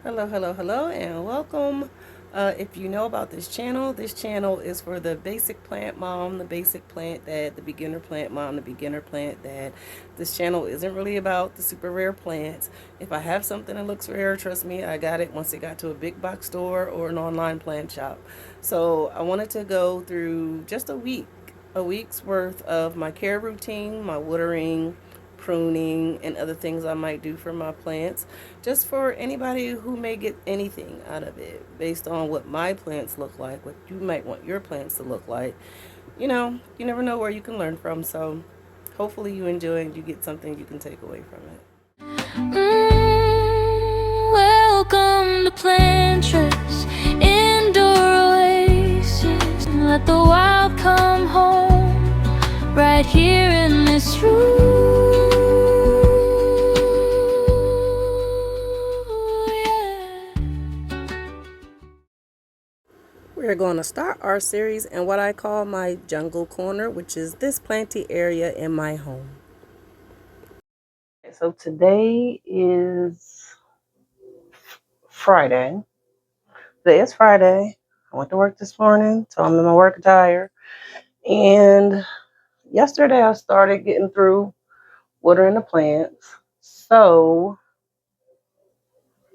Hello, and welcome. If you know about this channel is for the basic plant mom, the basic plant dad, the beginner plant mom, the beginner plant dad. This channel isn't really about the super rare plants. If I have something that looks rare, trust me, I got it once it got to a big box store or an online plant shop. So I wanted to go through just a week's worth of my care routine, my watering, pruning, and other things I might do for my plants, just for anybody who may get anything out of it based on what my plants look like, what you might want your plants to look like. You never know where you can learn from, so hopefully you enjoy and you get something you can take away from it. Welcome to Plant Chores, indoor oasis. Let the wild come home, right here in this room. We're going to start our series in what I call my jungle corner, which is this planty area in my home. So today is Friday. Today is Friday. I went to work this morning, so I'm in my work attire. And yesterday I started getting through watering the plants. So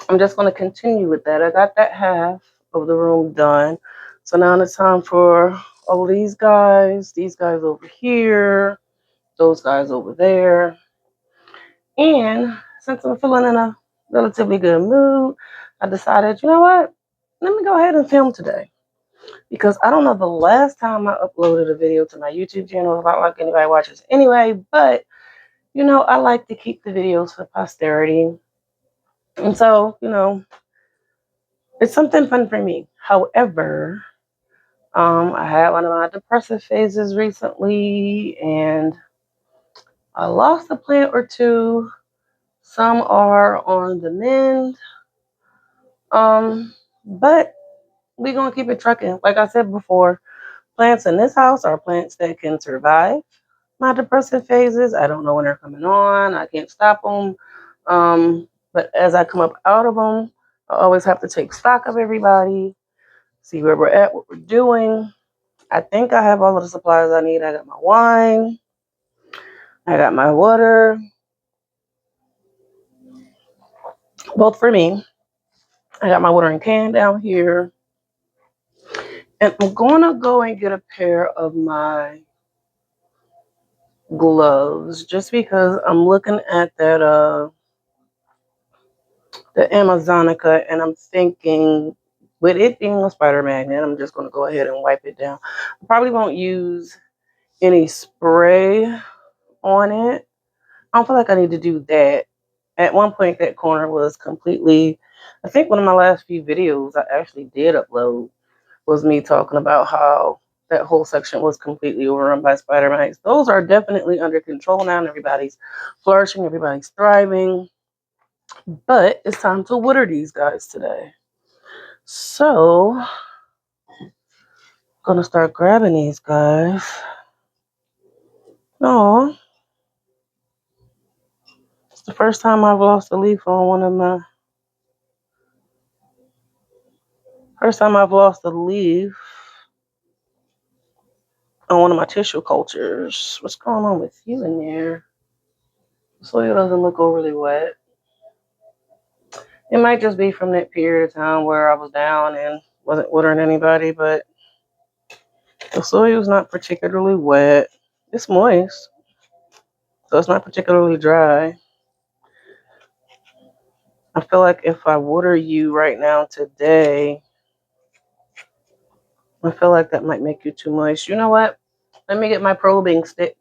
I'm just going to continue with that. I got that half of the room done. So now it's time for all these guys over here, those guys over there. And since I'm feeling in a relatively good mood, I decided, you know what? Let me go ahead and film today. Because I don't know the last time I uploaded a video to my YouTube channel. If I like anybody watches anyway, but I like to keep the videos for posterity. And so, it's something fun for me. However, I had one of my depressive phases recently, and I lost a plant or two. Some are on the mend. But we're gonna keep it trucking. Like I said before, plants in this house are plants that can survive my depressive phases. I don't know when they're coming on. I can't stop them. But as I come up out of them, I always have to take stock of everybody, see where we're at, what we're doing. I think I have all of the supplies I need. I got my wine. I got my water, both for me. I got my watering can down here. And I'm going to go and get a pair of my gloves just because I'm looking at that the Amazonica, and I'm thinking with it being a spider magnet, I'm just going to go ahead and wipe it down. I probably won't use any spray on it. I don't feel like I need to do that. At one point, that corner was completely, I think one of my last few videos I actually did upload was me talking about how that whole section was completely overrun by spider mites. Those are definitely under control now, and everybody's flourishing, everybody's thriving. But it's time to water these guys today. So, I'm gonna start grabbing these guys. No, it's the first time I've lost a leaf on one of my. First time I've lost a leaf on one of my tissue cultures. What's going on with you in there? The soil doesn't look overly wet. It might just be from that period of time where I was down and wasn't watering anybody, but the soil's not particularly wet. It's moist, so it's not particularly dry. I feel like if I water you right now today, I feel like that might make you too moist. You know what? Let me get my probing stick.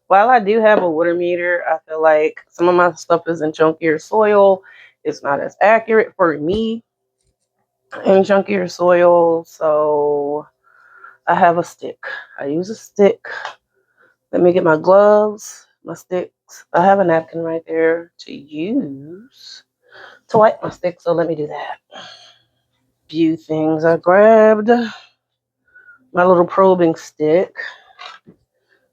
While I do have a water meter, I feel like some of my stuff is in chunkier soil. It's not as accurate for me in chunkier soil, so I have a stick. I use a stick. Let me get my gloves, my sticks. I have a napkin right there to use to wipe my stick, so let me do that. Few things I grabbed. My little probing stick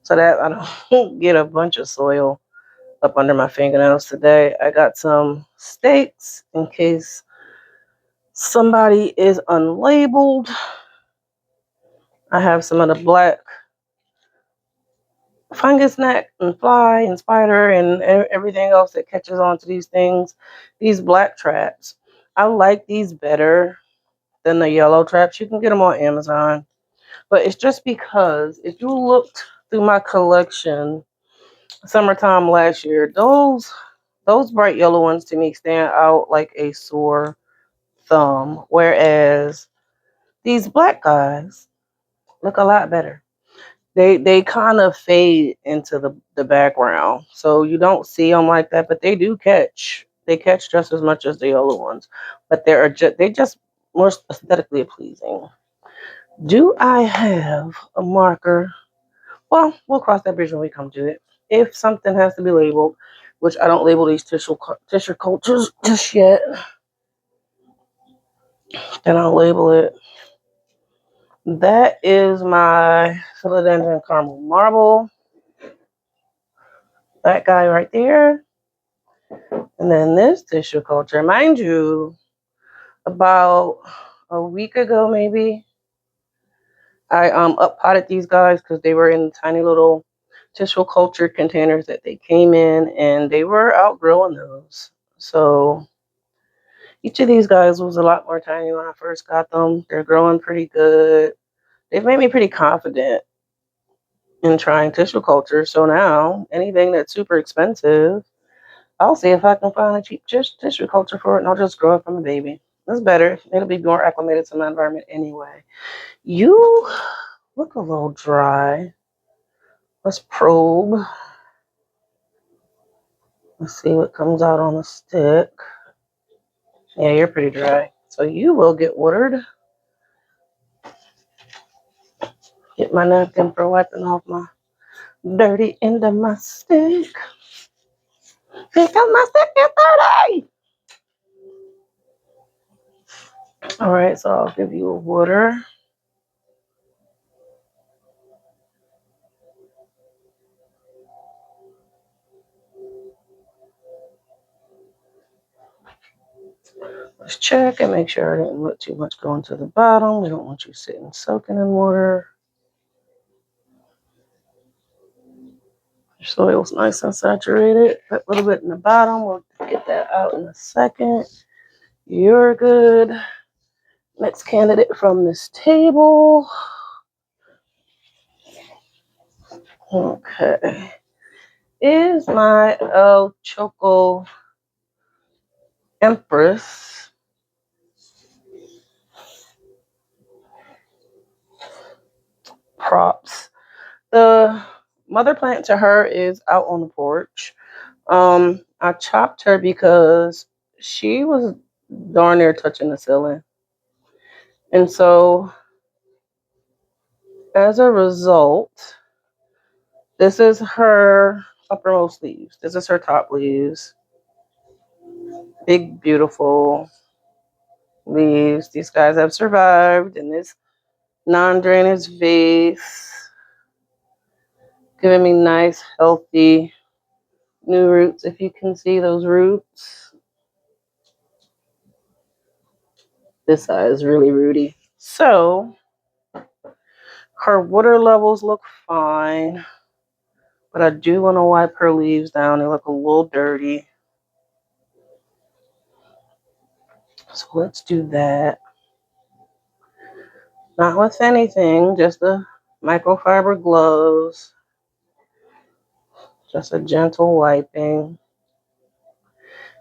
so that I don't get a bunch of soil up under my fingernails today. I got some steaks in case somebody is unlabeled. I have some of the black fungus gnat and fly and spider and everything else that catches onto these things. These black traps. I like these better than the yellow traps. You can get them on Amazon. But it's just because if you looked through my collection summertime last year, those bright yellow ones to me stand out like a sore thumb. Whereas these black guys look a lot better. They kind of fade into the background. So you don't see them like that, but they do catch. They catch just as much as the yellow ones. But they just more aesthetically pleasing. Do I have a marker? Well, we'll cross that bridge when we come to it. If something has to be labeled, which I don't label these tissue cultures just yet, then I'll label it. That is my philodendron caramel marble. That guy right there. And then this tissue culture, mind you, about a week ago maybe, I up potted these guys because they were in tiny little tissue culture containers that they came in, and they were outgrowing those. So each of these guys was a lot more tiny when I first got them. They're growing pretty good. They've made me pretty confident in trying tissue culture. So now anything that's super expensive, I'll see if I can find a cheap tissue culture for it, and I'll just grow it from a baby. That's better. It'll be more acclimated to my environment anyway. You look a little dry. Let's probe. Let's see what comes out on the stick. Yeah, you're pretty dry. So you will get watered. Get my napkin for wiping off my dirty end of my stick. Because my stick is dirty. All right, so I'll give you a water. Let's check and make sure I didn't let too much go into the bottom. We don't want you sitting soaking in water. Your soil's nice and saturated. Put a little bit in the bottom. We'll get that out in a second. You're good. Next candidate from this table. Okay. Is my El Choco Empress. Props. The mother plant to her is out on the porch. I chopped her because she was darn near touching the ceiling. And so as a result, this is her uppermost leaves. This is her top leaves. Big, beautiful leaves. These guys have survived in this non-drainage vase, giving me nice, healthy new roots. If you can see those roots, this side is really rooty. So her water levels look fine, but I do want to wipe her leaves down. They look a little dirty. So let's do that. Not with anything, just the microfiber gloves. Just a gentle wiping.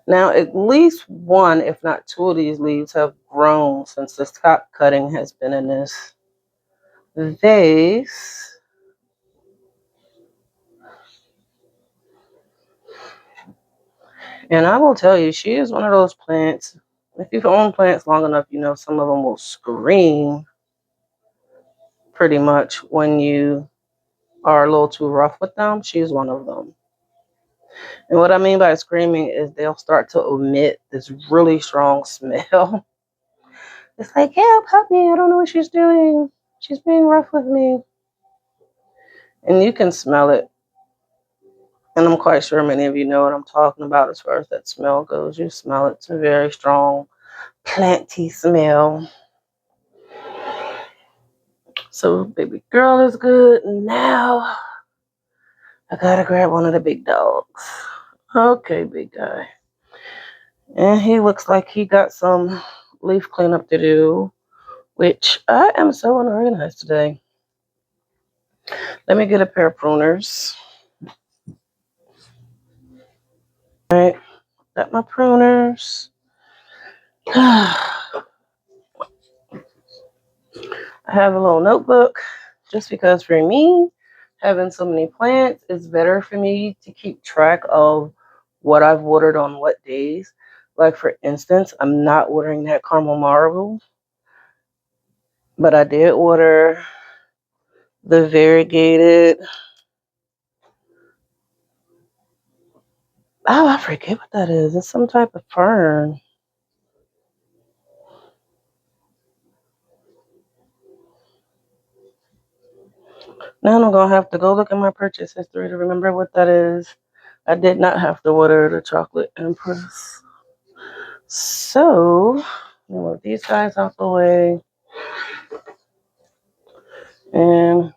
Now, at least one, if not two of these leaves have grown since this top cutting has been in this vase. And I will tell you, she is one of those plants. If you've owned plants long enough, you know some of them will scream pretty much when you are a little too rough with them. She's one of them. And what I mean by screaming is they'll start to emit this really strong smell. It's like, help me, I don't know what she's doing. She's being rough with me. And you can smell it. And I'm quite sure many of you know what I'm talking about as far as that smell goes. You smell it. It's a very strong planty smell. So baby girl is good. Now I gotta grab one of the big dogs. Okay, big guy. And he looks like he got some leaf cleanup to do, which I am so unorganized today. Let me get a pair of pruners. All right, got my pruners. I have a little notebook just because for me, having so many plants, it's better for me to keep track of what I've watered on what days. Like for instance, I'm not watering that caramel marble, but I did water the variegated. Oh, I forget what that is. It's some type of fern. Now I'm gonna have to go look at my purchase history to remember what that is. I did not have to water the chocolate empress. So, I'm gonna move these guys out the way. And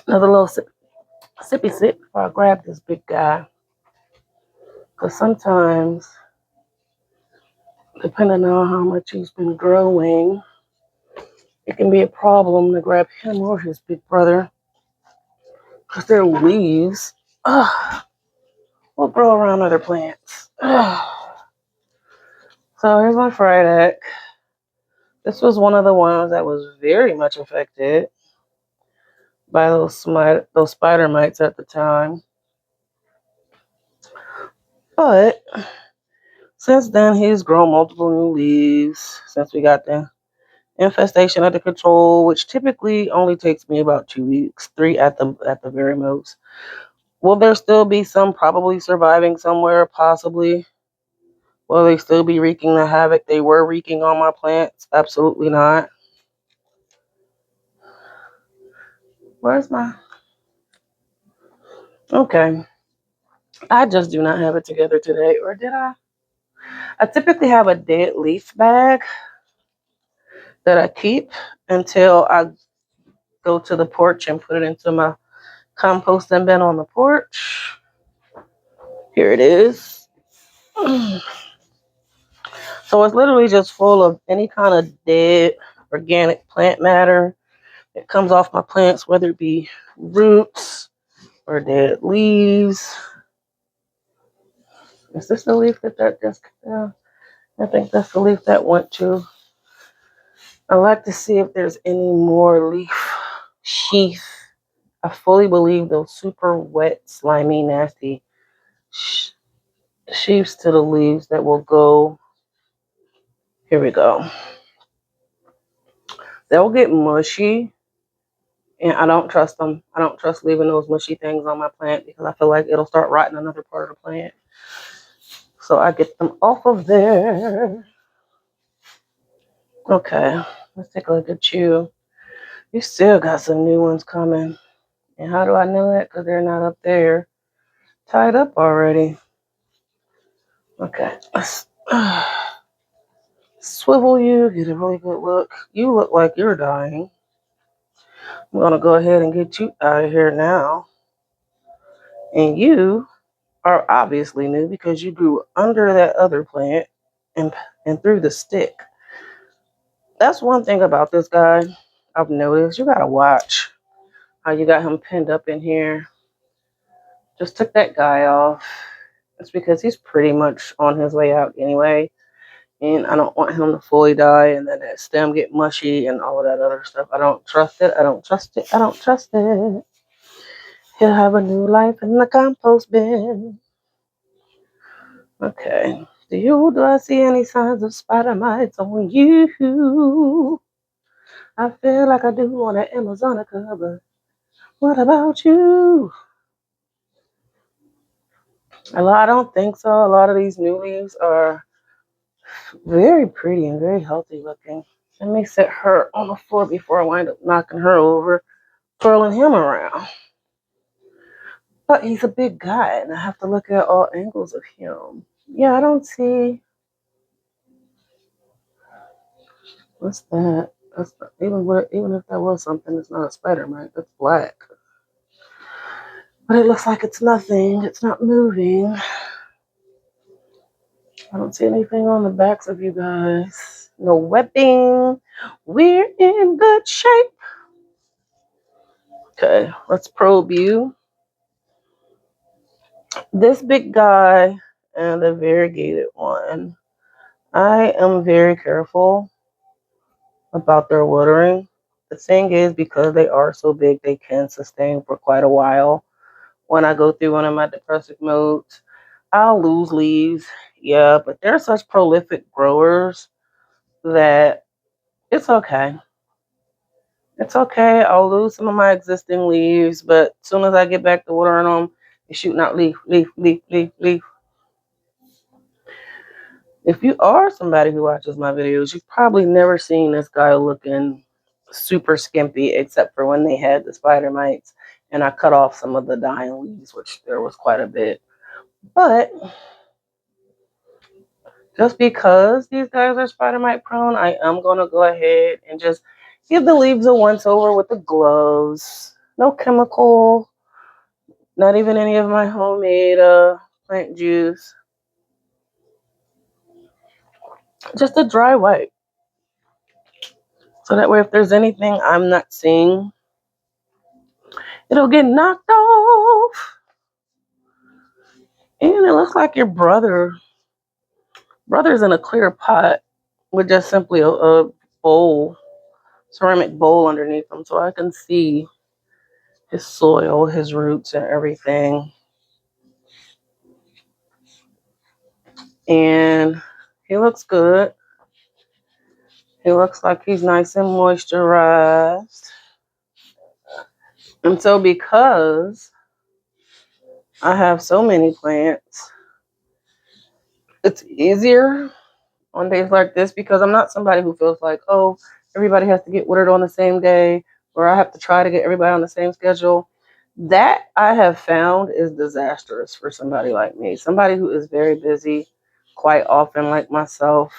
another little sippy sip before I grab this big guy. Because sometimes, depending on how much he's been growing, it can be a problem to grab him or his big brother. Because their leaves will grow around other plants. So here's my fried egg. This was one of the ones that was very much affected by those spider mites at the time. But since then, he's grown multiple new leaves since we got the infestation under control, which typically only takes me about 2 weeks, 3 at the very most. Will there still be some probably surviving somewhere? Possibly. Will they still be wreaking the havoc they were wreaking on my plants? Absolutely not. Where's my... Okay. I just do not have it together today. Or did I? I typically have a dead leaf bag that I keep until I go to the porch and put it into my composting bin on the porch. Here it is. So it's literally just full of any kind of dead organic plant matter that comes off my plants, whether it be roots or dead leaves. Is this the leaf that just... I think that's the leaf that went to. I like to see if there's any more leaf sheath. I fully believe those super wet, slimy, nasty sheaths to the leaves that will go. Here we go. They'll get mushy, and I don't trust them. I don't trust leaving those mushy things on my plant because I feel like it'll start rotting another part of the plant. So I get them off of there. Okay, let's take a look at you. You still got some new ones coming. And how do I know that? Because they're not up there. Tied up already. Okay. Let's swivel you, get a really good look. You look like you're dying. I'm going to go ahead and get you out of here now. And you are obviously new because you grew under that other plant and through the stick. That's one thing about this guy I've noticed. You got to watch how you got him pinned up in here. Just took that guy off. It's because he's pretty much on his way out anyway. And I don't want him to fully die and then that stem get mushy and all of that other stuff. I don't trust it. I don't trust it. I don't trust it. He'll have a new life in the compost bin. Okay. Do I see any signs of spider mites on you? I feel like I do on that Amazonica, but what about you? I don't think so. A lot of these new leaves are very pretty and very healthy looking. Let me set her on the floor before I wind up knocking her over. twirling him around. But he's a big guy, and I have to look at all angles of him. Yeah, I don't see. What's that? That's not, even if that was something, it's not a spider mite. That's black. But it looks like it's nothing. It's not moving. I don't see anything on the backs of you guys. No webbing. We're in good shape. Okay, let's probe you. This big guy and the variegated one. I am very careful about their watering. The thing is, because they are so big, they can sustain for quite a while. When I go through one of my depressive modes, I'll lose leaves. Yeah, but they're such prolific growers that it's okay. It's okay. I'll lose some of my existing leaves, but as soon as I get back to watering them, they're shooting out leaf, leaf, leaf, leaf, leaf. If you are somebody who watches my videos, you've probably never seen this guy looking super skimpy, except for when they had the spider mites and I cut off some of the dying leaves, which there was quite a bit. But just because these guys are spider mite prone, I am going to go ahead and just give the leaves a once over with the gloves. No chemical, not even any of my homemade plant juice. Just a dry wipe. So that way, if there's anything I'm not seeing, it'll get knocked off. And it looks like your brother's in a clear pot with just simply a bowl, ceramic bowl underneath him. So I can see his soil, his roots, and everything. And he looks good. He looks like he's nice and moisturized. And so because I have so many plants, it's easier on days like this because I'm not somebody who feels like, oh, everybody has to get watered on the same day or I have to try to get everybody on the same schedule. That I have found is disastrous for somebody like me, somebody who is very busy quite often, like myself.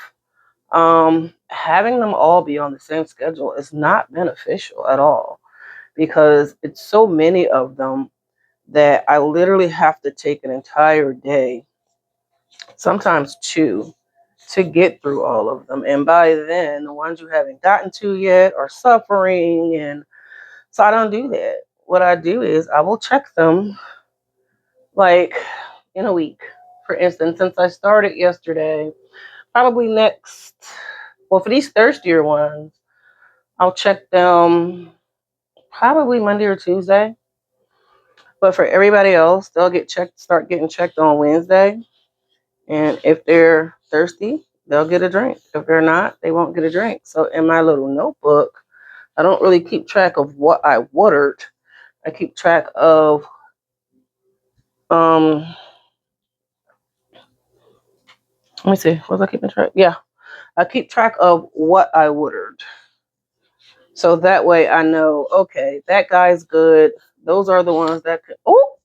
Having them all be on the same schedule is not beneficial at all because it's so many of them that I literally have to take an entire day, sometimes two, to get through all of them. And by then, the ones you haven't gotten to yet are suffering. And so I don't do that. What I do is I will check them like in a week. For instance, since I started yesterday, probably next, well, for these thirstier ones, I'll check them probably Monday or Tuesday. But for everybody else, they'll start getting checked on Wednesday. And if they're thirsty, they'll get a drink. If they're not, they won't get a drink. So in my little notebook, I don't really keep track of what I watered. I keep track of let me see, was I keeping track? Yeah. I keep track of what I watered. So that way I know, okay, that guy's good. Those are the ones that could, oh,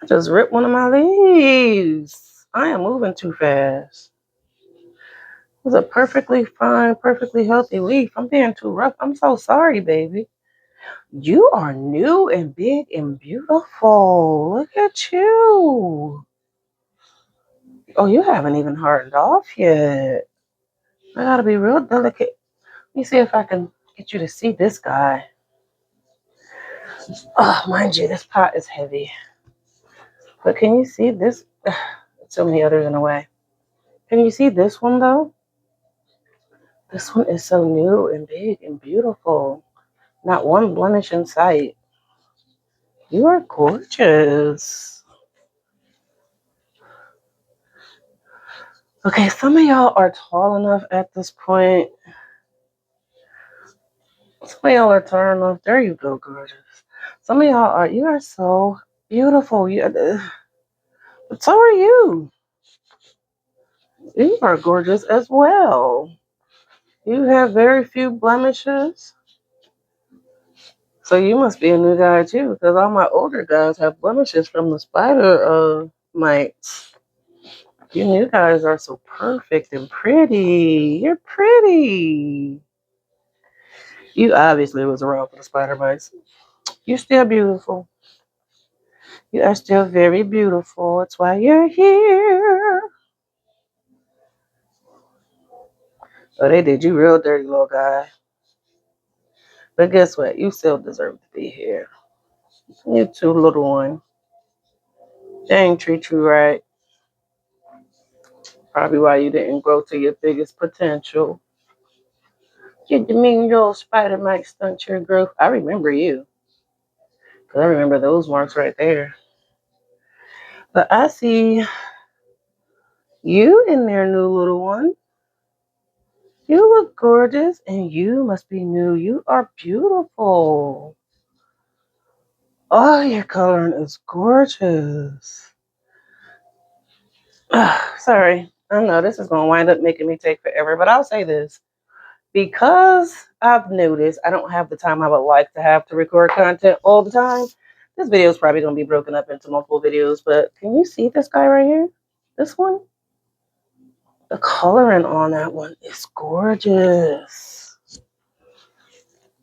I just ripped one of my leaves. I am moving too fast. It was a perfectly fine, perfectly healthy leaf. I'm being too rough. I'm so sorry, baby. You are new and big and beautiful. Look at you. Oh, you haven't even hardened off yet. I gotta be real delicate. Let me see if I can get you to see this guy. Oh, mind you, this pot is heavy. But can you see this? So many others in a way. Can you see this one though? This one is so new and big and beautiful. Not one blemish in sight. You are gorgeous. Okay, some of y'all are tall enough at this point. Some of y'all are tall enough. There you go, gorgeous. Some of y'all are, you are so beautiful. But so are you. You are gorgeous as well. You have very few blemishes. So you must be a new guy too, because all my older guys have blemishes from the spider mites. You new guys are so perfect and pretty. You're pretty. You obviously was around for the spider mites. You're still beautiful. You are still very beautiful. That's why you're here. Oh, they did you real dirty, little guy. But guess what? You still deserve to be here. You too, little one. They ain't treat you right. Probably why you didn't grow to your biggest potential. You mean your old spider might stunt your growth. I remember you. Because I remember those marks right there. But I see you in there, new little one. You look gorgeous and you must be new. You are beautiful. Oh, your coloring is gorgeous. Sorry. I know this is going to wind up making me take forever, but I'll say this. Because I've noticed I don't have the time I would like to have to record content all the time, this video is probably going to be broken up into multiple videos. But can you see this guy right here? This one? The coloring on that one is gorgeous.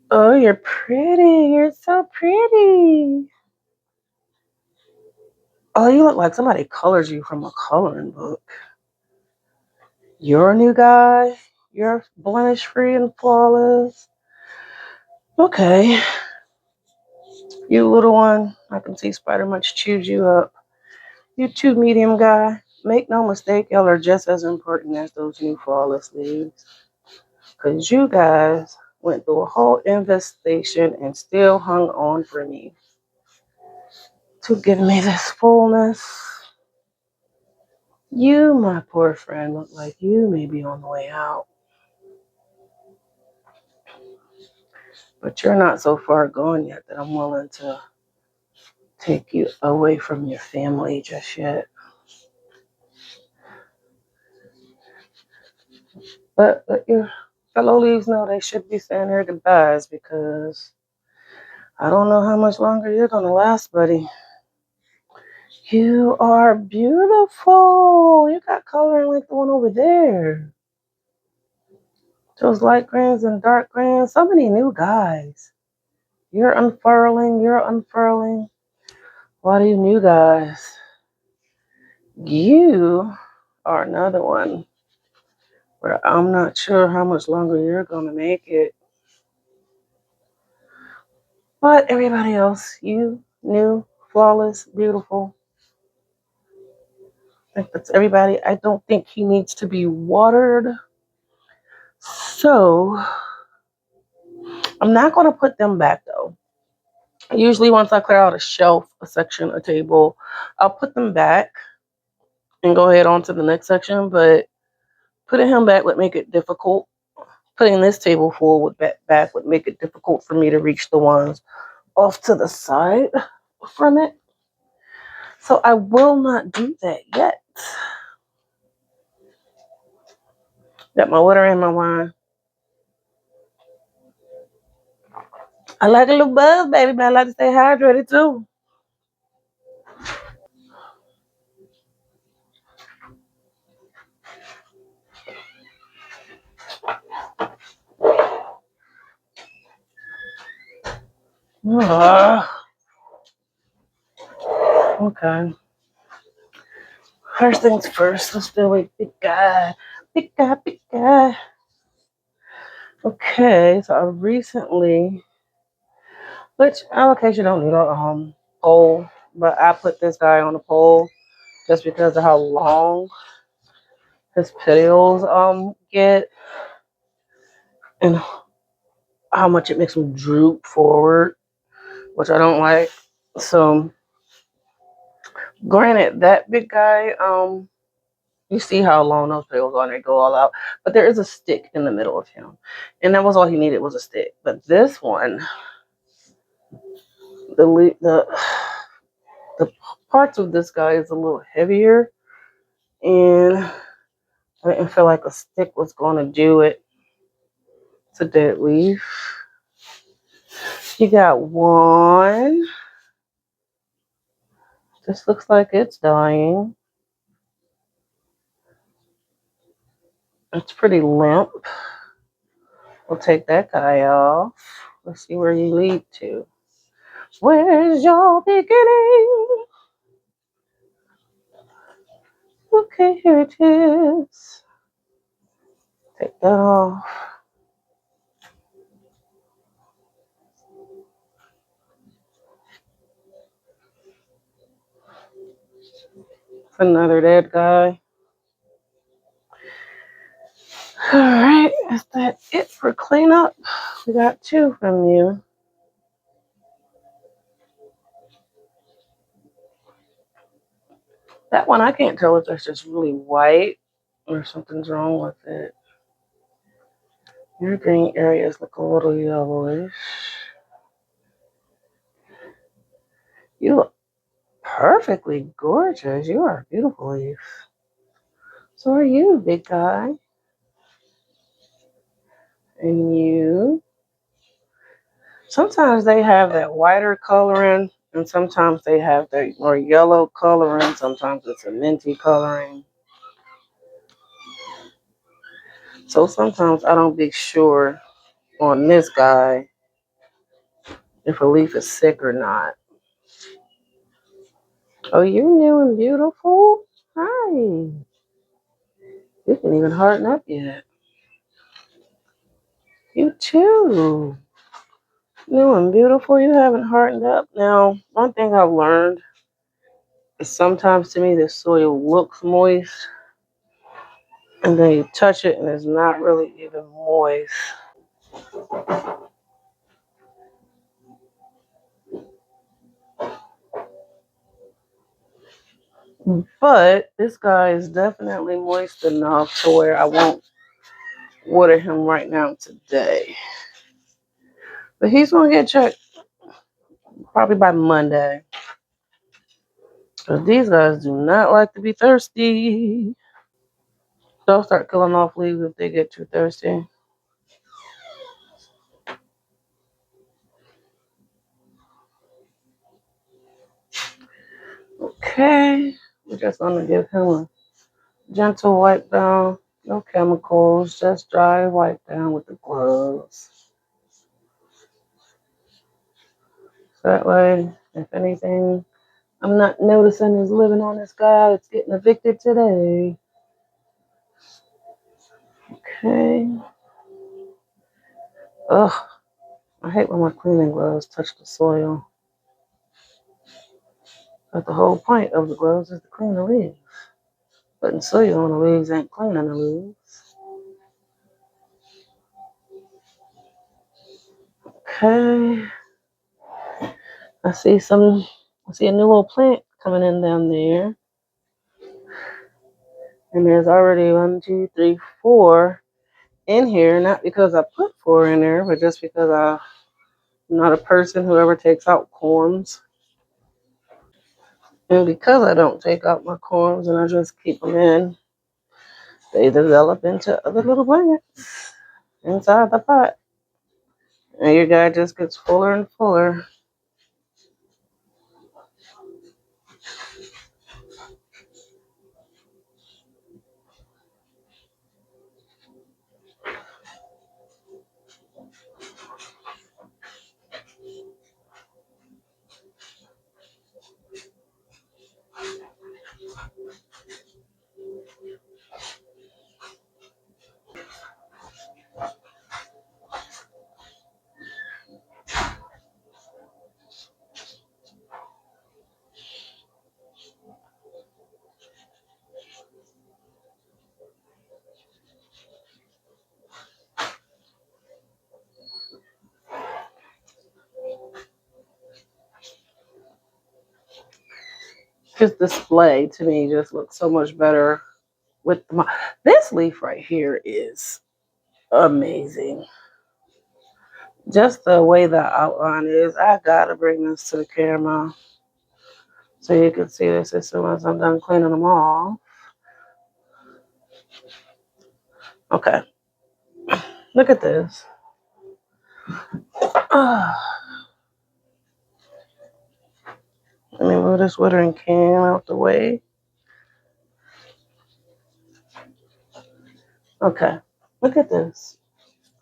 Oh, you're pretty. You're so pretty. Oh, you look like somebody colors you from a coloring book. You're a new guy. You're blemish free and flawless. Okay. You little one. I can see Spider Much chews you up. You two medium guy. Make no mistake, y'all are just as important as those new flawless leaves. Because you guys went through a whole infestation and still hung on for me to give me this fullness. You, my poor friend, look like you may be on the way out. But you're not so far gone yet that I'm willing to take you away from your family just yet. But let your fellow leaves know they should be saying their goodbyes because I don't know how much longer you're going to last, buddy. You are beautiful. You got coloring like the one over there. Those light greens and dark greens. So many new guys. You're unfurling. You're unfurling. What are you new guys? You are another one where I'm not sure how much longer you're going to make it. But everybody else, you, new, flawless, beautiful. I think that's everybody. I don't think he needs to be watered. So I'm not going to put them back though. Usually once I clear out a shelf, a section, a table, I'll put them back and go ahead on to the next section. But putting him back would make it difficult. Putting this table forward back would make it difficult for me to reach the ones off to the side from it. So I will not do that yet. Got my water and my wine. I like a little buzz, baby, but I like to stay hydrated too. Okay. First things first, let's do a big guy. Big guy, big guy. Okay, so I recently, which allocation don't need a pole, but I put this guy on a pole just because of how long his petals get and how much it makes them droop forward, which I don't like. So granted, that big guy, you see how long those petals are and they go all out. But there is a stick in the middle of him. And that was all he needed was a stick. But this one, the the parts of this guy is a little heavier. And I didn't feel like a stick was going to do it. It's a dead leaf. You got one. This looks like it's dying. It's pretty limp. We'll take that guy off. Let's see where you lead to. Where's your beginning? Okay, here it is. Take that off. Another dead guy. Alright, is that it for cleanup? We got two from you. That one I can't tell if that's just really white or something's wrong with it. Your green areas look a little yellowish. You look perfectly gorgeous. You are a beautiful leaf. So are you, big guy. And you. Sometimes they have that whiter coloring, and sometimes they have that more yellow coloring. Sometimes it's a minty coloring. So sometimes I don't be sure on this guy if a leaf is sick or not. Oh, you're new and beautiful? Hi. You can even harden up yet. You too. New and beautiful. You haven't hardened up. Now, one thing I've learned is sometimes to me the soil looks moist and then you touch it and it's not really even moist. But this guy is definitely moist enough to where I won't water him right now today. But he's going to get checked probably by Monday. Because these guys do not like to be thirsty. They'll start killing off leaves if they get too thirsty. Okay. We're just going to give him a gentle wipe down. No chemicals. Just dry wipe down with the gloves. So that way, if anything I'm not noticing is living on this guy that's getting evicted today. Okay. Ugh. I hate when my cleaning gloves touch the soil. But the whole point of the gloves is to clean the leaves. Putting soil on the leaves ain't cleaning the leaves. Okay. I see a new little plant coming in down there. And there's already 1, 2, 3, 4 in here. Not because I put 4 in there, but just because I'm not a person who ever takes out corms. And because I don't take out my corms and I just keep them in, they develop into other little plants inside the pot. And your guy just gets fuller and fuller. His display to me just looks so much better with this leaf right here is amazing. Just the way the outline is, I gotta bring this to the camera so you can see this as soon as I'm done cleaning them all. Okay, look at this. Let me move this watering can out the way. Okay, look at this.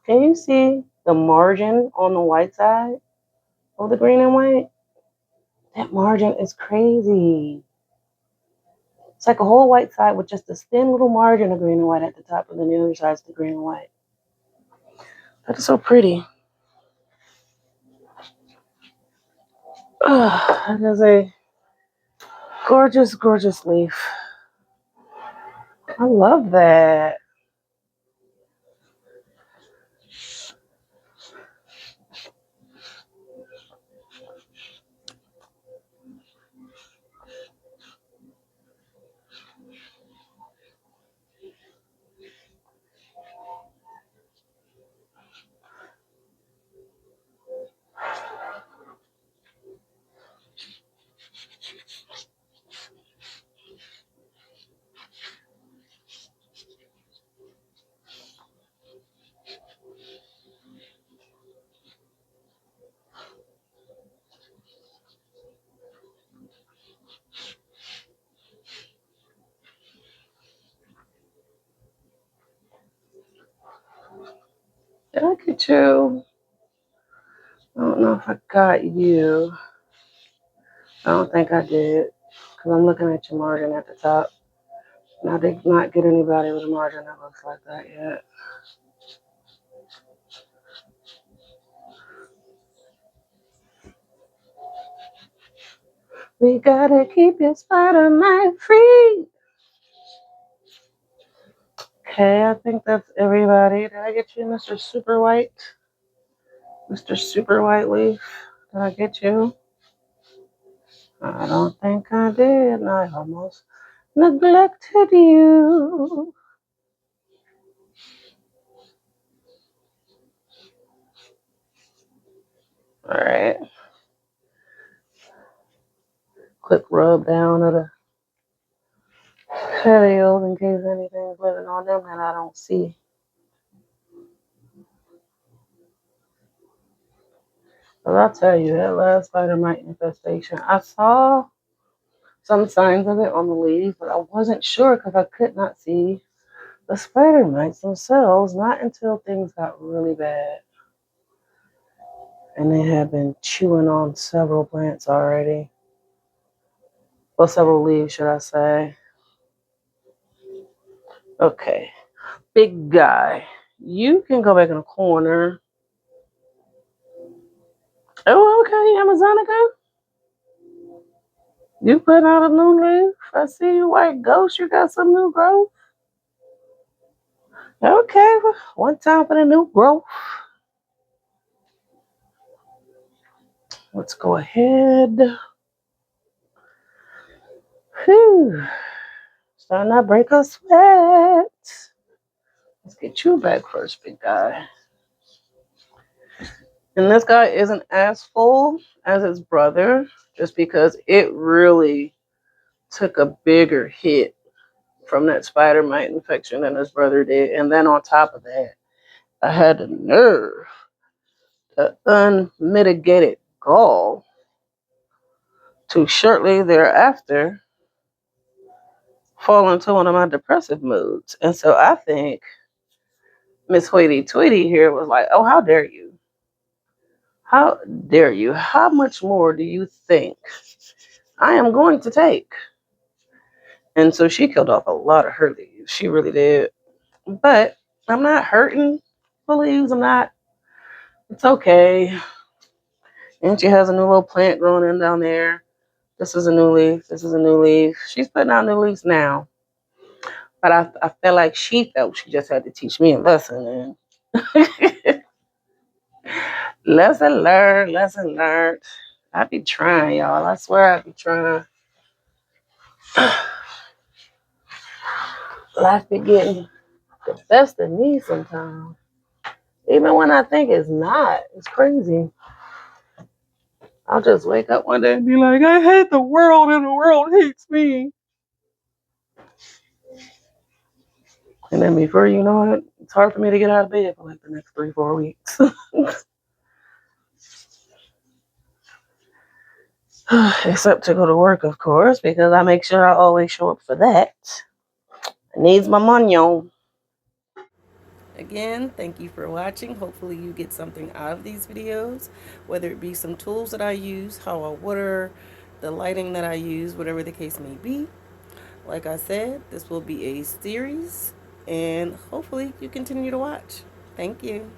Can you see the margin on the white side of the green and white? That margin is crazy. It's like a whole white side with just this thin little margin of green and white at the top, and then the other side's the green and white. That is so pretty. That is a gorgeous, gorgeous leaf. I love that. Did I get you? I don't know if I got you. I don't think I did. Because I'm looking at your margin at the top. And I did not get anybody with a margin that looks like that yet. We gotta keep your spider mite free. Okay, I think that's everybody. Did I get you, Mr. Super White? Mr. Super White Leaf? Did I get you? I don't think I did. And I almost neglected you. Alright. Quick rub down of the petioles in case anything's living on them that I don't see. But I'll tell you, that last spider mite infestation, I saw some signs of it on the leaves, but I wasn't sure because I could not see the spider mites themselves, not until things got really bad. And they had been chewing on several plants already. Well, several leaves, should I say. Okay. Big guy, you can go back in the corner. Oh, okay, Amazonica. You put out a new leaf. I see you, white ghost. You got some new growth. Okay, one time for the new growth. Let's go ahead. Whew. Starting to break a sweat. Let's get you back first, big guy. And this guy isn't as full as his brother, just because it really took a bigger hit from that spider mite infection than his brother did. And then on top of that, I had the nerve, the unmitigated gall, to shortly thereafter fall into one of my depressive moods. And so I think Miss Hoity Tweety here was like, oh, how dare you? How dare you? How much more do you think I am going to take? And so she killed off a lot of her leaves. She really did. But I'm not hurting the leaves. I'm not. It's okay. And she has a new little plant growing in down there. This is a new leaf. This is a new leaf. She's putting out new leaves now. But I felt like she felt she just had to teach me a lesson. And lesson learned, lesson learned. I be trying, y'all. I swear I be trying. Life be getting the best of me sometimes. Even when I think it's not. It's crazy. I'll just wake up one day and be like, I hate the world and the world hates me. And then before you know it, it's hard for me to get out of bed for like the next 3-4 weeks. Except to go to work, of course, because I make sure I always show up for that. It needs my money on. Again, thank you for watching. Hopefully you get something out of these videos, whether it be some tools that I use, how I water, the lighting that I use, whatever the case may be. Like I said, this will be a series, and hopefully you continue to watch. Thank you.